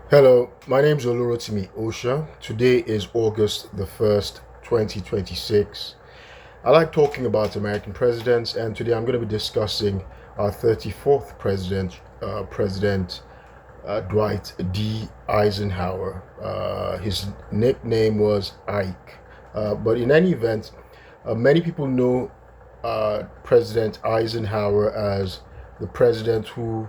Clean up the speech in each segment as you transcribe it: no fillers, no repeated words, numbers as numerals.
Hello, my name is Olurotimi Osha. Today is August the 1st, 2026. I like talking about American presidents, and today I'm going to be discussing our 34th president, Dwight D. Eisenhower. His nickname was Ike. But in any event, many people know President Eisenhower as the president who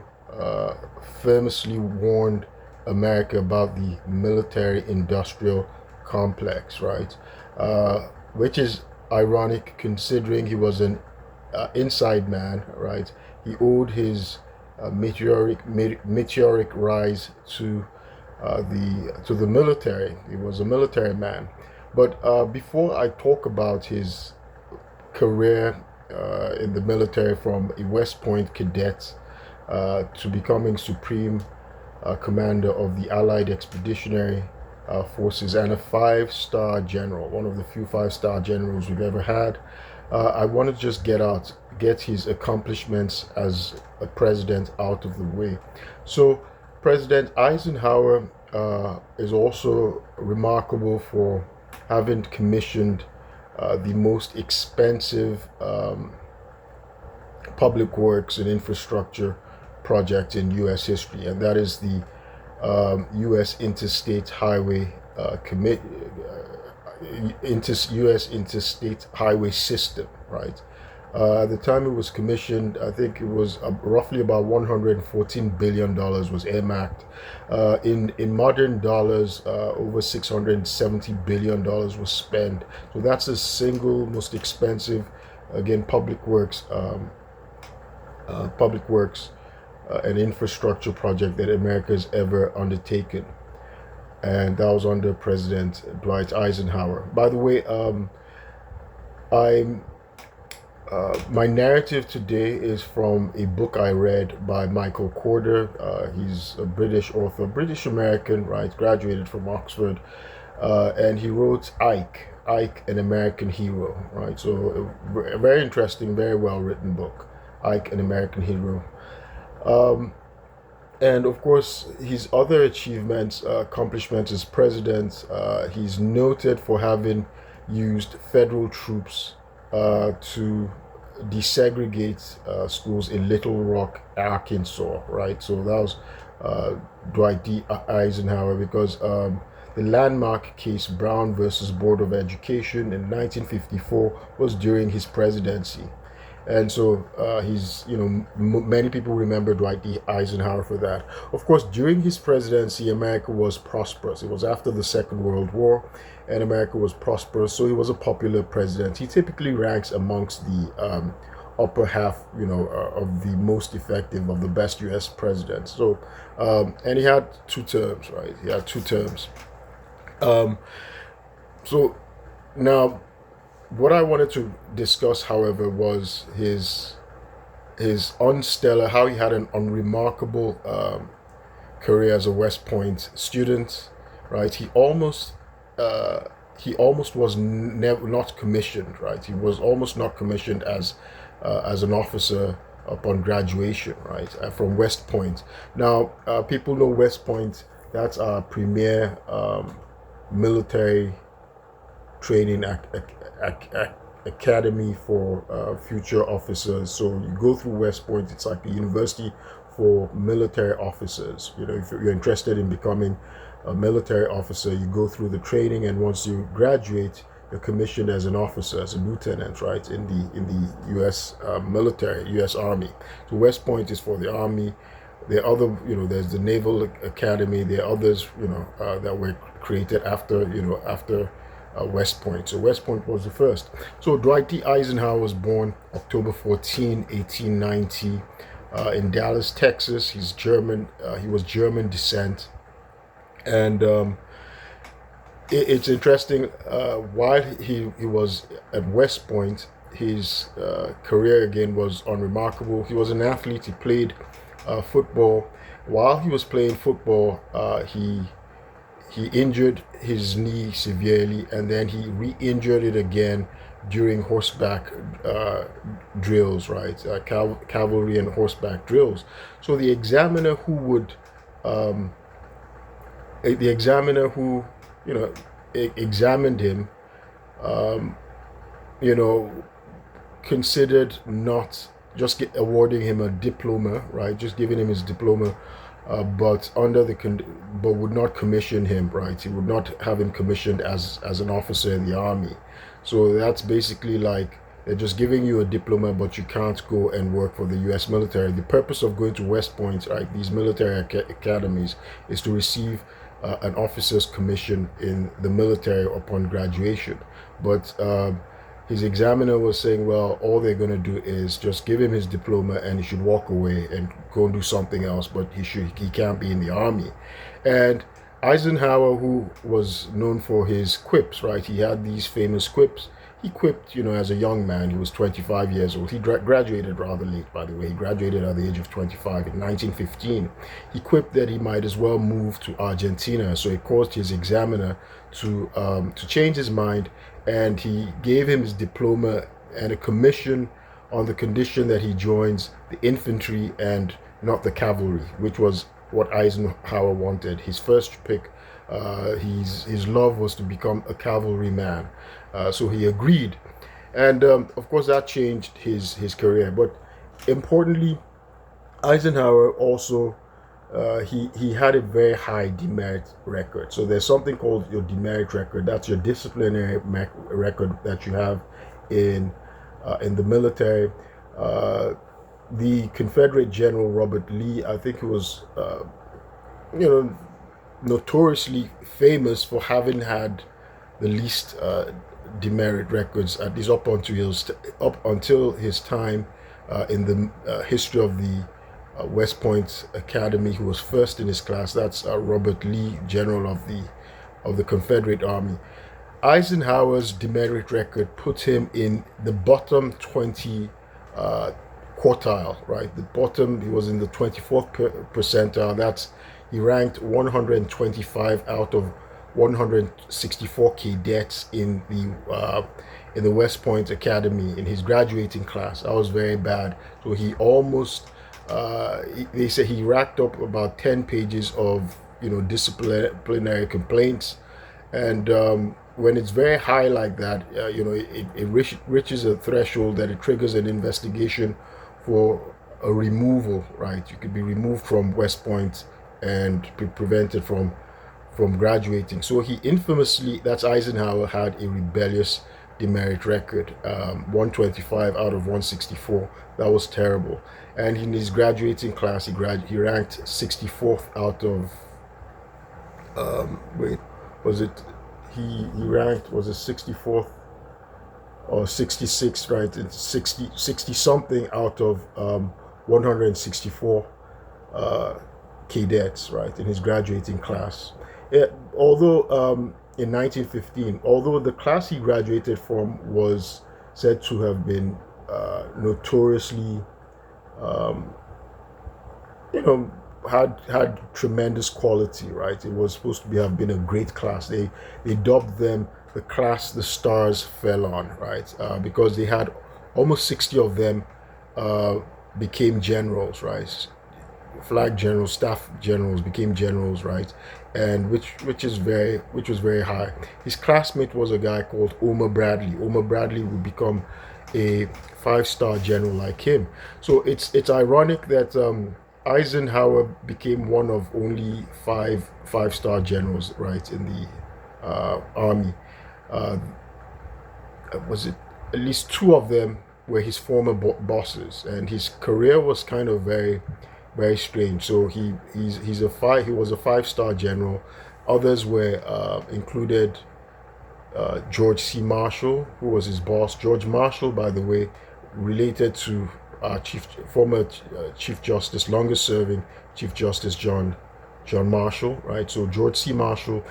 famously warned America about the military-industrial complex, right? Which is ironic considering he was an inside man, right? He owed his meteoric rise to the military. He was a military man. But before I talk about his career in the military, from a West Point cadet to becoming supreme commander of the Allied Expeditionary Forces and a five-star general, one of the few five-star generals we've ever had. I want to just get his accomplishments as a president out of the way. So, President Eisenhower is also remarkable for having commissioned the most expensive public works and infrastructure project in U.S. history, and that is the U.S. Interstate Highway U.S. Interstate Highway System. Right. At the time it was commissioned, I think it was roughly about $114 billion was earmarked. In modern dollars, over $670 billion was spent. So that's the single most expensive, again, public works an infrastructure project that America has ever undertaken, and that was under President Dwight Eisenhower. By the way, I'm my narrative today is from a book I read by Michael Corder. He's a British author, British American, right? Graduated from Oxford, and he wrote Ike, an American Hero, right? So a very interesting, very well written book, Ike, an American Hero. Um, and of course, his other achievements, accomplishments as president, he's noted for having used federal troops to desegregate schools in Little Rock, Arkansas, right? So that was Dwight D. Eisenhower, because the landmark case Brown versus Board of Education in 1954 was during his presidency. And so many people remember Dwight D. Eisenhower for that. Of course, during his presidency, America was prosperous. It was after the Second World War, and America was prosperous, so he was a popular president. He typically ranks amongst the upper half, of the most effective, of the best U.S. presidents. So, and he had two terms, right? He had two terms. Um, so now, what I wanted to discuss, however, was his unstellar, how he had an unremarkable career as a West Point student, right? He almost was never not commissioned, right? He was almost not commissioned as an officer upon graduation, right? From West Point. Now, people know West Point. That's our premier military training academy for future officers. So you go through West Point. It's like a university for military officers. If you're interested in becoming a military officer, you go through the training, and once you graduate, you're commissioned as an officer, as a lieutenant, right, in the U.S. Military, U.S. Army. So West Point is for the Army. There are other, there's the Naval Academy. There are others, that were created after West Point. So West Point was the first. So Dwight D. Eisenhower was born October 14, 1890, in Dallas, Texas. He's German. He was German descent, and it's interesting. While he was at West Point, his career again was unremarkable. He was an athlete. He played football. While he was playing football, he injured his knee severely, and then he re-injured it again during horseback drills, right? Cavalry and horseback drills. So the examiner who would the examiner who, you know, examined him, um, you know, considered not just awarding him a diploma, right? Just giving him his diploma, but but would not commission him, right? He would not have him commissioned as an officer in the army. So that's basically like they're just giving you a diploma, but you can't go and work for the U.S. military. The purpose of going to West Point, right, these military academies, is to receive an officer's commission in the military upon graduation. But his examiner was saying, well, all they're going to do is just give him his diploma and he should walk away and go and do something else, but he can't be in the army. And Eisenhower, who was known for his quips, right? He had these famous quips. He quipped, as a young man. He was 25 years old. He graduated rather late, by the way. He graduated at the age of 25 in 1915. He quipped that he might as well move to Argentina. So it caused his examiner to change his mind, and he gave him his diploma and a commission on the condition that he joins the infantry and not the cavalry, which was what Eisenhower wanted. His first pick, his love was to become a cavalryman. So he agreed, and of course that changed his career. But importantly, Eisenhower also he had a very high demerit record. So there's something called your demerit record. That's your disciplinary record that you have in the military. The Confederate General Robert Lee, I think he was, notoriously famous for having had the least demerit records, at least up until his time in the history of the West Point Academy. Who was first in his class. That's Robert Lee, General of the Confederate Army. Eisenhower's demerit record put him in the bottom 20 quartile, right? The bottom, he was in the 24th percentile. He ranked 125 out of 164 cadets in the West Point Academy in his graduating class. That was very bad. So he almost, they say he racked up about 10 pages of disciplinary complaints, and when it's very high like that, it reaches a threshold that it triggers an investigation for a removal. Right, you could be removed from West Point and be prevented from graduating. So he infamously, that's Eisenhower, had a rebellious demerit record, 125 out of 164. That was terrible. And in his graduating class, he ranked 64th out of he ranked, was it 64th or 66th, right? It's 60 something out of 164 cadets, right, in his graduating class. Although in 1915, although the class he graduated from was said to have been notoriously, had tremendous quality, right? It was supposed to have been a great class. They dubbed them the class the stars fell on, right? Because they had almost 60 of them became generals, right? Flag generals, staff generals became generals, right? And which was very high. His classmate was a guy called Omar Bradley. Omar Bradley would become a 5-star general like him. So it's ironic that Eisenhower became one of only five-star generals, right, in the army. Was it at least 2 of them were his former bosses, and his career was kind of very, very strange. So he was a 5-star general. Others were included George C. Marshall, who was his boss. George Marshall, by the way, related to former Chief Justice, longest serving Chief Justice John Marshall, right? So George C. Marshall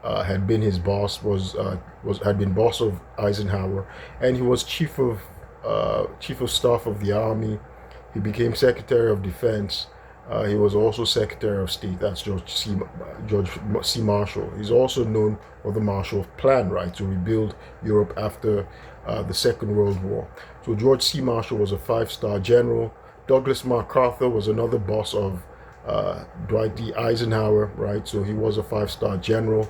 had been his boss, had been boss of Eisenhower, and he was chief of staff of the army. He became Secretary of Defense. He was also Secretary of State. That's George C. Marshall. He's also known for the Marshall Plan, right, to rebuild Europe after the Second World War. So George C. Marshall was a 5-star general. Douglas MacArthur was another boss of Dwight D. Eisenhower, right? So he was a five-star general,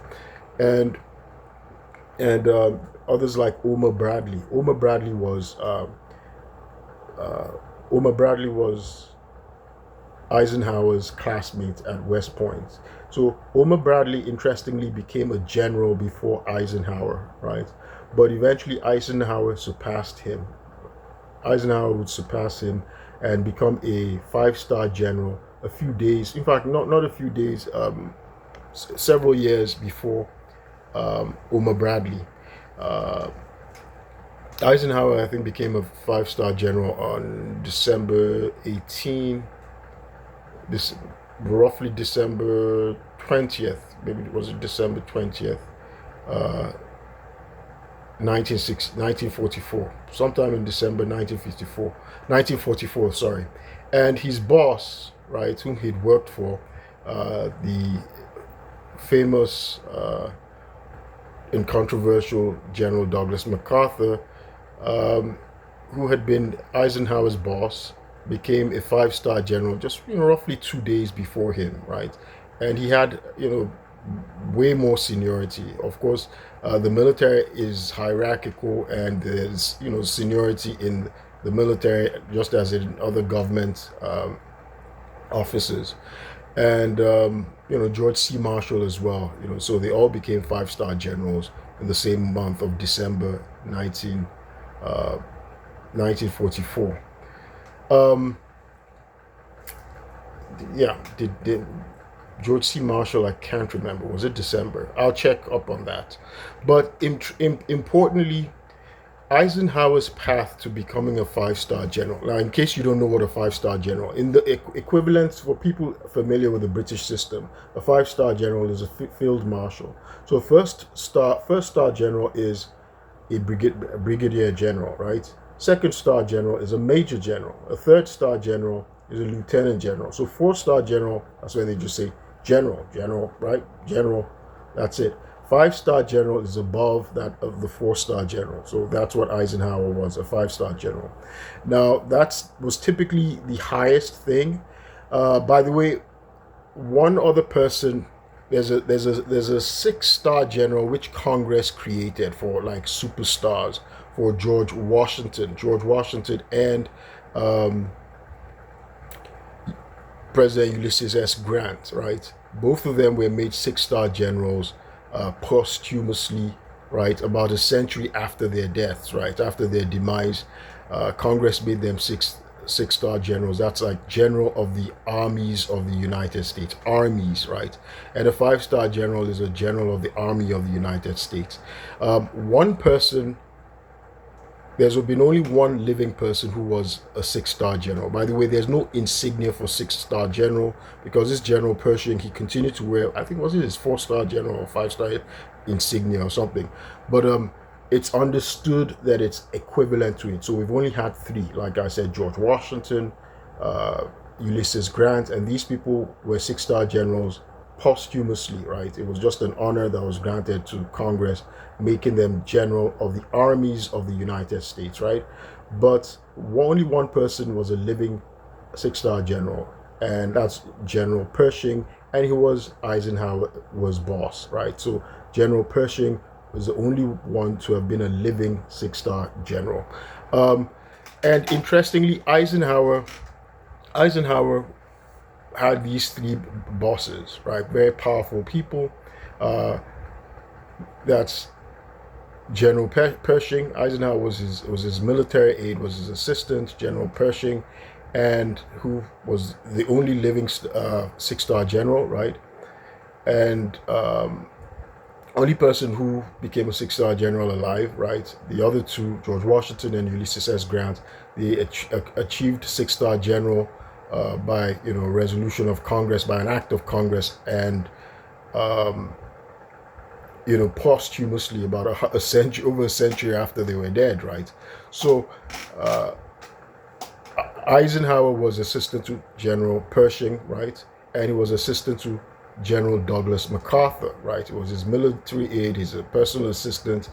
and and others like Omar Bradley. Uh, Omar Bradley was Eisenhower's classmate at West Point. So Omar Bradley, interestingly, became a general before Eisenhower, right? But eventually Eisenhower surpassed him. Eisenhower would surpass him and become a five-star general a few days, in fact, not a few days, several years before Omar Bradley. Uh, Eisenhower, I think, became a five-star general on December 18, this roughly December 20th, maybe it was December 20th, uh, 1944, sometime in December 1944, sorry. And his boss, right, whom he'd worked for, the famous and controversial General Douglas MacArthur, um, who had been Eisenhower's boss, became a five-star general just roughly 2 days before him, right? And he had way more seniority. Of course, the military is hierarchical, and there's seniority in the military just as in other government offices, and George C. Marshall as well. So they all became five-star generals in the same month of December 1944. Um, yeah, did George C. Marshall? I can't remember. Was it December? I'll check up on that. But importantly, Eisenhower's path to becoming a five-star general. Now, in case you don't know what a five-star general, in the equivalent for people familiar with the British system, a five-star general is a field marshal. So first star general is a brigadier general, right? Second star general is a major general. A third star general is a lieutenant general. So four-star general, that's why they just say general, right? General, that's it. Five-star general is above that of the four-star general. So that's what Eisenhower was, a five-star general. Now, that was typically the highest thing. By the way, one other person, there's a six-star general which Congress created for like superstars for George Washington and President Ulysses S. Grant, right? Both of them were made six-star generals posthumously, right? About a century after their deaths, right? After their demise, Congress made them six-star generals. That's like general of the armies of the United States, armies, right? And a five-star general is a general of the Army of the United States. One person There's been only one living person who was a six-star general. By the way, there's no insignia for six-star general because this General Pershing, he continued to wear, I think, was it his four-star general or five-star insignia or something. But it's understood that it's equivalent to it. So we've only had three, like I said, George Washington, Ulysses Grant, and these people were six-star generals posthumously, right? It was just an honor that was granted to Congress, making them general of the armies of the United States, right? But only one person was a living six-star general, and that's General Pershing, and he was Eisenhower's boss, right? So General Pershing was the only one to have been a living six-star general. And interestingly, Eisenhower had these three bosses, right? Very powerful people. That's General Pershing. Eisenhower was his military aide, was his assistant, General Pershing, and who was the only living six-star general, right? And only person who became a six-star general alive, right? The other two, George Washington and Ulysses S. Grant, they achieved six-star general by resolution of Congress, by an act of Congress, and posthumously about a century, over a century after they were dead, right? So Eisenhower was assistant to General Pershing, right? And he was assistant to General Douglas MacArthur, right? It was his military aide, his personal assistant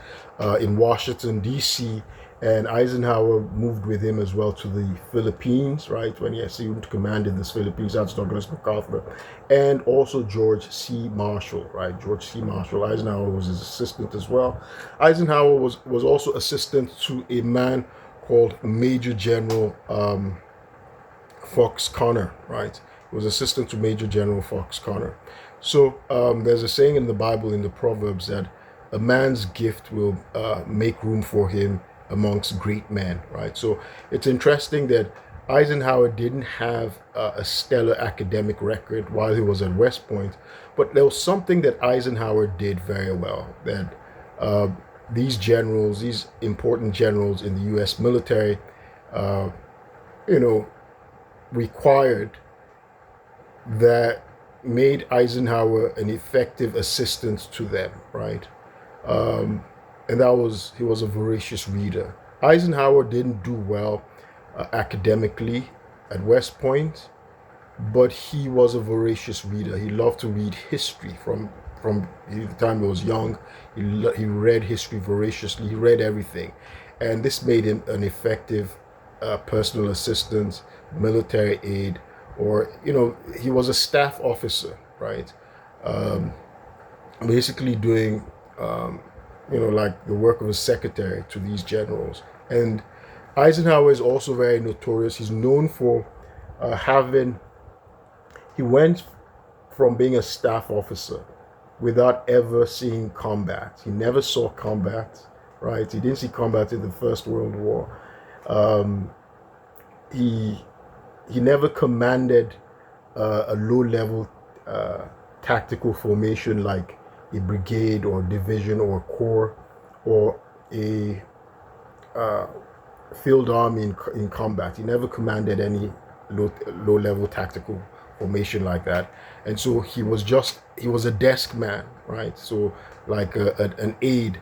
in Washington, D.C., And Eisenhower moved with him as well to the Philippines, right, when he assumed command in the Philippines. That's Douglas MacArthur. And also George C. Marshall, right, George C. Marshall. Eisenhower was his assistant as well. Eisenhower was also assistant to a man called Major General Fox Connor, right? He was assistant to Major General Fox Connor. So there's a saying in the Bible, in the Proverbs, that a man's gift will make room for him amongst great men, right? So it's interesting that Eisenhower didn't have a stellar academic record while he was at West Point, but there was something that Eisenhower did very well, that uh, these generals, these important generals in the U.S. military, uh, you know, required, that made Eisenhower an effective assistant to them, right? Um, and that was, he was a voracious reader. Eisenhower didn't do well academically at West Point, but he was a voracious reader. He loved to read history from the time he was young. He read history voraciously. He read everything, and this made him an effective personal assistant, military aide, or he was a staff officer, right? Um, Basically doing like the work of a secretary to these generals. And Eisenhower is also very notorious. He's known for having he went from being a staff officer without ever seeing combat. He never saw combat, right? He didn't see combat in the First World War. Um, he he never commanded a low-level tactical formation like a brigade or division or corps or a uh, field army in combat. He never commanded any low level tactical formation like that. And so he was a desk man, right? So like an aide,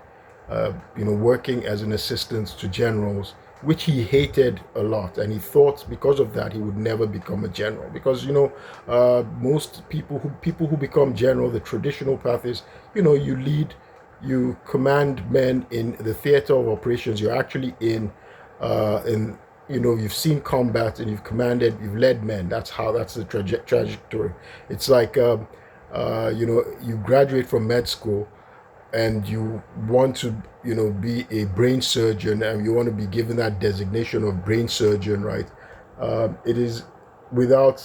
working as an assistant to generals, which he hated a lot, and he thought because of that he would never become a general. Because most people who become general, the traditional path is, you lead, you command men in the theater of operations. You're actually in you've seen combat and you've led men. That's the trajectory. It's like you graduate from med school and you want to be a brain surgeon, and you want to be given that designation of brain surgeon, right? It is without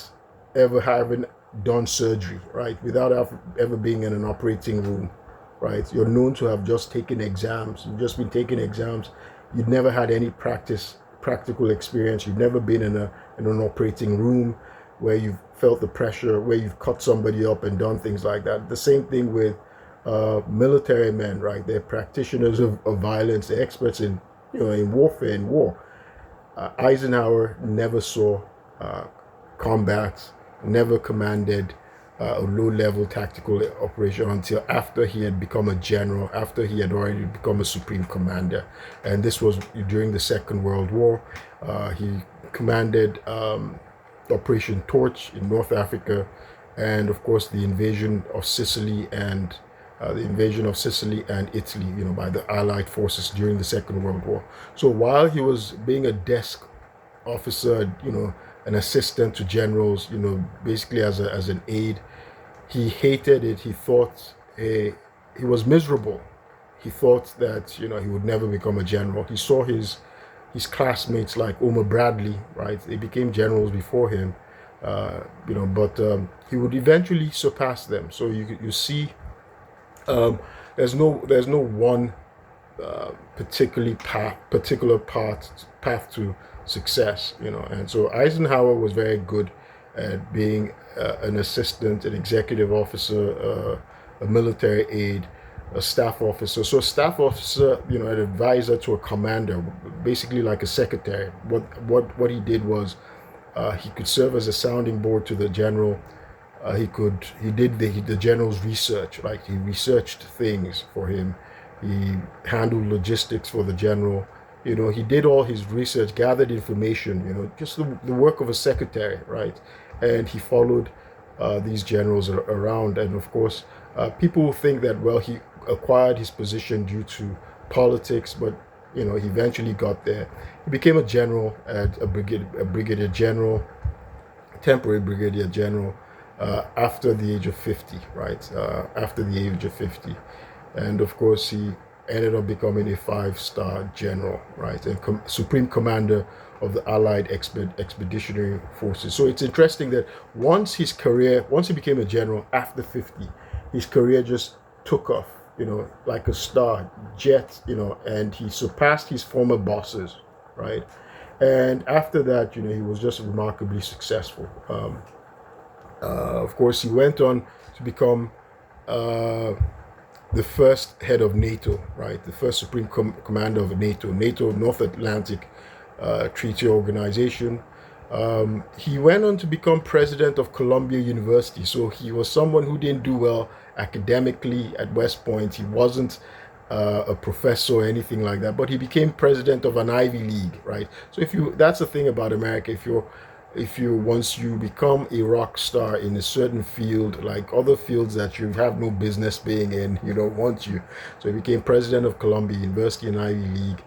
ever having done surgery, right? Without ever being in an operating room, right? You're known to have just taken exams. You've just been taking exams. You've never had any practical experience. You've never been in an operating room where you've felt the pressure, where you've cut somebody up and done things like that. The same thing with military men, right? They're practitioners of violence. They're experts in warfare and war. Eisenhower never saw combat, never commanded a low-level tactical operation until after he had become a general, after he had already become a supreme commander. And this was during the Second World War. He commanded Operation Torch in North Africa, and of course the invasion of Sicily and Italy, by the Allied forces during the Second World War. So while he was being a desk officer, an assistant to generals, basically as an aide, he hated it. He thought he was miserable. He thought that he would never become a general. He saw his classmates like Omar Bradley, right? They became generals before him, but he would eventually surpass them. So you see. There's no one particular path to success, and so Eisenhower was very good at being an assistant, an executive officer, a military aide, a staff officer. So a staff officer, an advisor to a commander, basically like a secretary. What he did was he could serve as a sounding board to the general. He did the general's research, like he researched things for him. He handled logistics for the general. He did all his research, gathered information, just the work of a secretary, right? And he followed these generals around. And of course, people think that, well, he acquired his position due to politics, but he eventually got there. He became a general, at a brigadier general, temporary brigadier general, after the age of 50, right? After the age of 50. And of course, he ended up becoming a five-star general, right? And supreme commander of the Allied Expeditionary Forces. So it's interesting that once he became a general after 50, his career just took off, like a star jet, and he surpassed his former bosses, right? And after that, he was just remarkably successful. Of course, he went on to become the first head of NATO, right? The first supreme commander of NATO, North Atlantic Treaty Organization. He went on to become president of Columbia University. So he was someone who didn't do well academically at West Point. He wasn't a professor or anything like that, but he became president of an Ivy League, right? So that's the thing about America. If you once you become a rock star in a certain field, like other fields that you have no business being in, you don't want you. So he became president of Columbia University and Ivy League.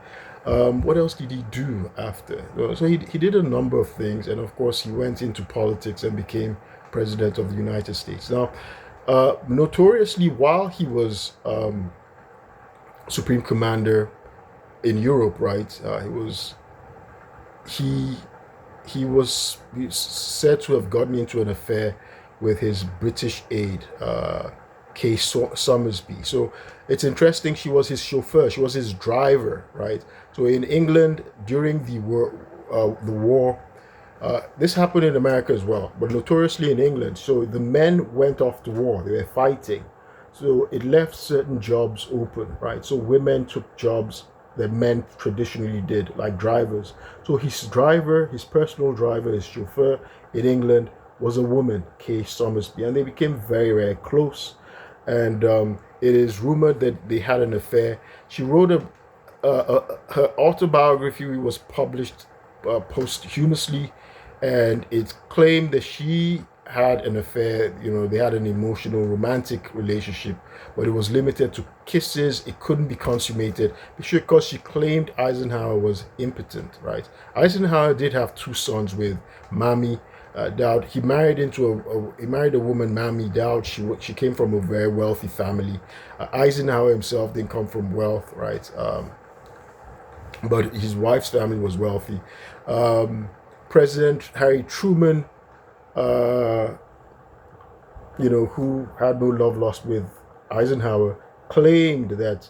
What else did he do after? So he did a number of things, and of course he went into politics and became president of the United States. Now, notoriously, while he was supreme commander in Europe, right? He was said to have gotten into an affair with his British aide, Kay Somersby. So it's interesting. She was his chauffeur. She was his driver, right? So in England during the war, this happened in America as well, but notoriously in England. So the men went off to war. They were fighting. So it left certain jobs open, right? So women took jobs that men traditionally did, like drivers. So his personal driver, his chauffeur in England was a woman, Kay Somersby, and they became very, very close. And it is rumored that they had an affair. She wrote her autobiography was published posthumously, and it's claimed that she had an affair. They had an emotional, romantic relationship, but it was limited to kisses. It couldn't be consummated because she claimed Eisenhower was impotent, right? Eisenhower did have two sons with Mamie Dowd. He married a woman, Mamie Dowd. She came from a very wealthy family. Eisenhower himself didn't come from wealth, right? But his wife's family was wealthy. President Harry Truman, who had no love lost with Eisenhower, claimed that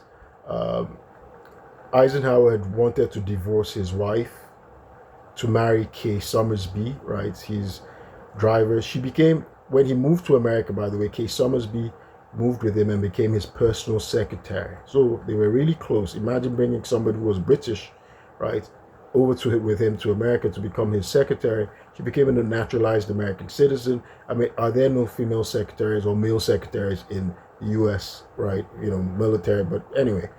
Eisenhower had wanted to divorce his wife to marry Kay Somersby, right? His driver. When he moved to America, by the way, Kay Somersby moved with him and became his personal secretary. So they were really close. Imagine bringing somebody who was British, right, with him to America to become his secretary. She became a naturalized American citizen. I mean, are there no female secretaries or male secretaries in the U.S., right? Military. But anyway,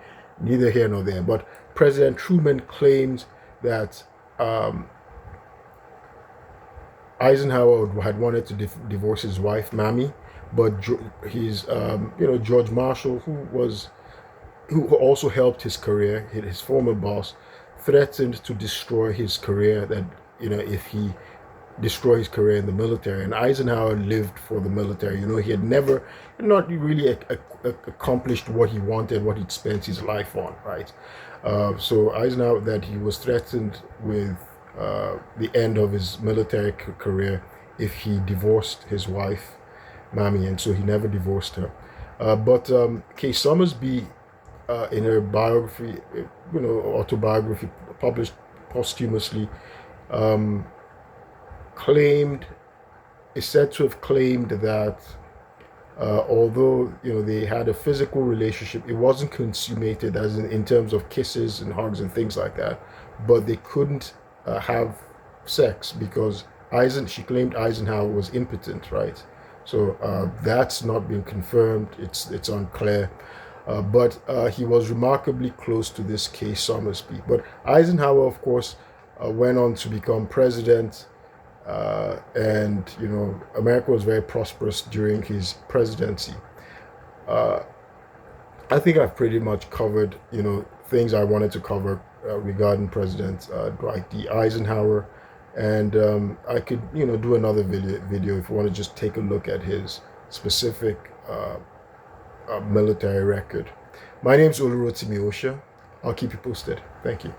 neither here nor there. But President Truman claimed that Eisenhower had wanted to divorce his wife, Mamie, but his, George Marshall, who also helped his career, his former boss, threatened to destroy his career, that if he destroyed his career in the military. And Eisenhower lived for the military. He had not really accomplished what he wanted, what he'd spent his life on, right? So Eisenhower, that he was threatened with the end of his military career if he divorced his wife, Mamie, and so he never divorced her. But Kay Somersby, in her biography, autobiography published posthumously, is said to have claimed that although they had a physical relationship, it wasn't consummated as in terms of kisses and hugs and things like that, but they couldn't have sex because she claimed Eisenhower was impotent, right? So that's not been confirmed. It's unclear. But he was remarkably close to this Kay Somersby. But Eisenhower, of course, went on to become president, and America was very prosperous during his presidency. I think I've pretty much covered things I wanted to cover regarding President Dwight D. Eisenhower. And I could, do another video if you want to just take a look at his specific military record. My name's Olurotimi Osha. I'll keep you posted. Thank you.